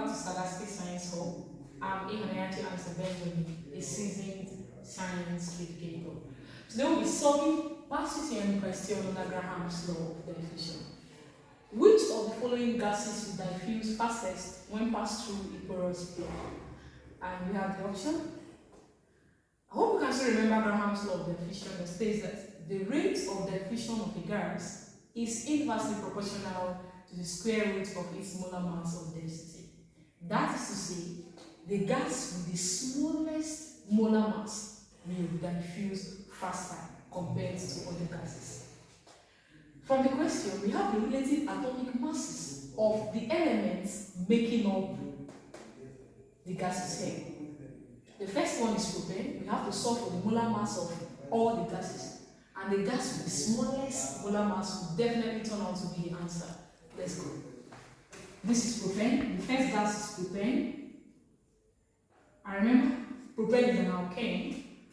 back to Scholastic Science Hall. I'm Ihanayati Benjamin, a seasoned science educator. Today we'll be solving past year question under Graham's law of diffusion. Which of the following gases will diffuse fastest when passed through a porous plug? And we have the option. I hope you can still remember Graham's law of diffusion that states that the rate of diffusion of a gas is inversely proportional to the square root of its molar mass or density. That is to say, the gas with the smallest molar mass will diffuse faster compared to other gases. From the question, we have the relative atomic masses of the elements making up the gases here. The first one is propane. We have to solve for the molar mass of all the gases. And the gas with the smallest molar mass will definitely turn out to be the answer. Let's go. This is propane. The first gas is propane. And remember, propane is an alkane.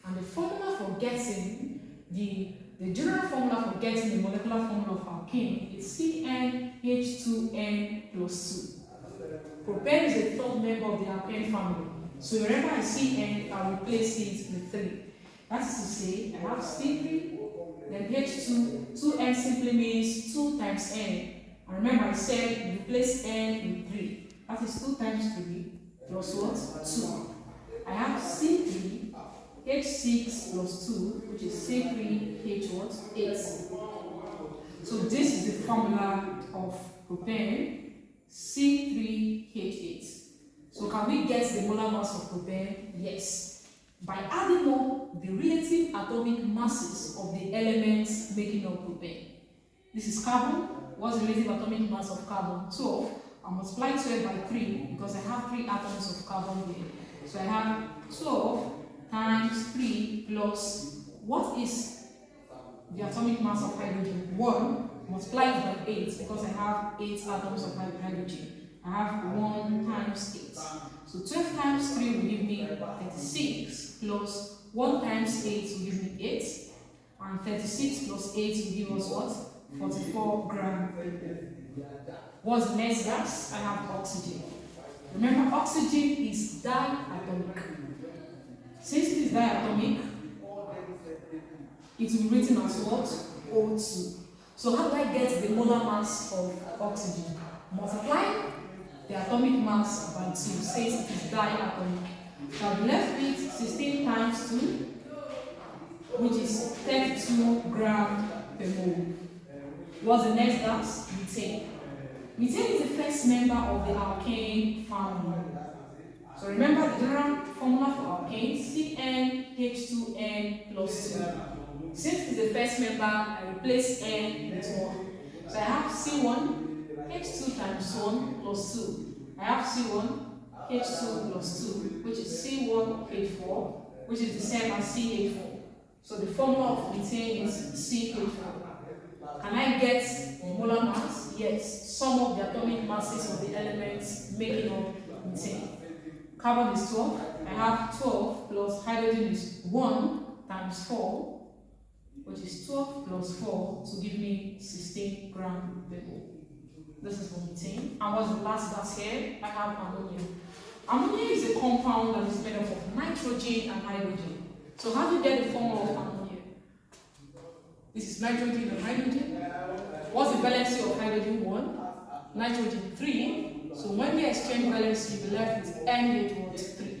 And the formula for getting the general formula for getting the molecular formula of alkane is CnH2n plus 2. Propane is the third member of the alkane family. So wherever I see N, I'll replace it with 3. That is to say, I have C3, then H2. 2N simply means 2 times N. And remember, I said replace N with 3. That is 2 times 3 plus what? 2. I have C3, H6 plus 2, which is C3, H what? 8. So this is the formula of propane, C3H8. So can we get the molar mass of propane? Yes. By adding up the relative atomic masses of the elements making up propane. This is carbon. What's the relative atomic mass of carbon? 12. I multiply 12 by 3 because I have 3 atoms of carbon here. So I have 12 times 3 plus, what is the atomic mass of hydrogen? 1 multiplied by 8 because I have 8 atoms of hydrogen. I have 1 times 8. So 12 times 3 will give me 36 plus 1 times 8 will give me 8. And 36 plus 8 will give us what? 44 grams. What's the next gas? I have oxygen. Remember, oxygen is diatomic. Since it is diatomic, it will be written as what? O2. So how do I get the molar mass of oxygen? Multiply the atomic mass by 2, since it is diatomic. So I'll be left with 16 times 2, which is 32 grams per mole. What's the next gas? Methane. Methane is the first member of the alkane family. So remember the general formula for alkane, CnH2n plus 2. Since it's the first member, I replace N with 1. So I have C1, H2 times 1 plus 2. I have C1, H2 plus 2, which is C1H4, which is the same as CH4. So the formula of methane is CH4. Can I get the molar mass? Yes. Sum of the atomic masses of the elements making up methane. Carbon is 12. I have 12 plus hydrogen is 1 times 4, which is 12 plus 4 to give me 16 grams per mole. This is for methane. And what's the last gas here? I have ammonia. Ammonia is a compound that is made up of nitrogen and hydrogen. So how do you get the formula of ammonia? This is nitrogen and hydrogen. What's the valency of hydrogen? 1. Nitrogen 3. So when they exchange valency, you'll be left with NH 3.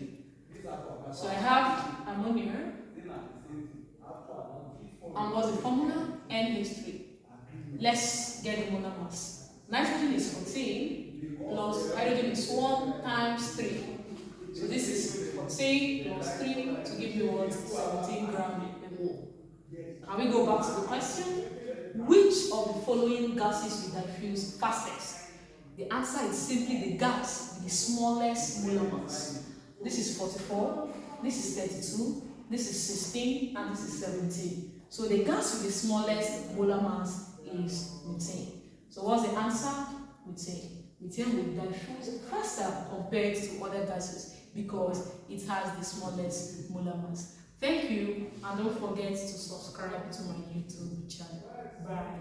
So I have ammonia. And what's the formula? NH3. Let's get the molar mass. Nitrogen is 14 plus hydrogen is 1 times 3. So this is 14 plus 3 to give you what? 17 grams per mole. Can we go back to the question? Which of the following gases will diffuse fastest? The answer is simply the gas with the smallest molar mass. This is 44, this is 32, this is 16, and this is 17. So the gas with the smallest molar mass is methane. So what's the answer? Methane. Methane will diffuse faster compared to other gases because it has the smallest molar mass. Thank you, and don't forget to subscribe to my YouTube channel. Bye.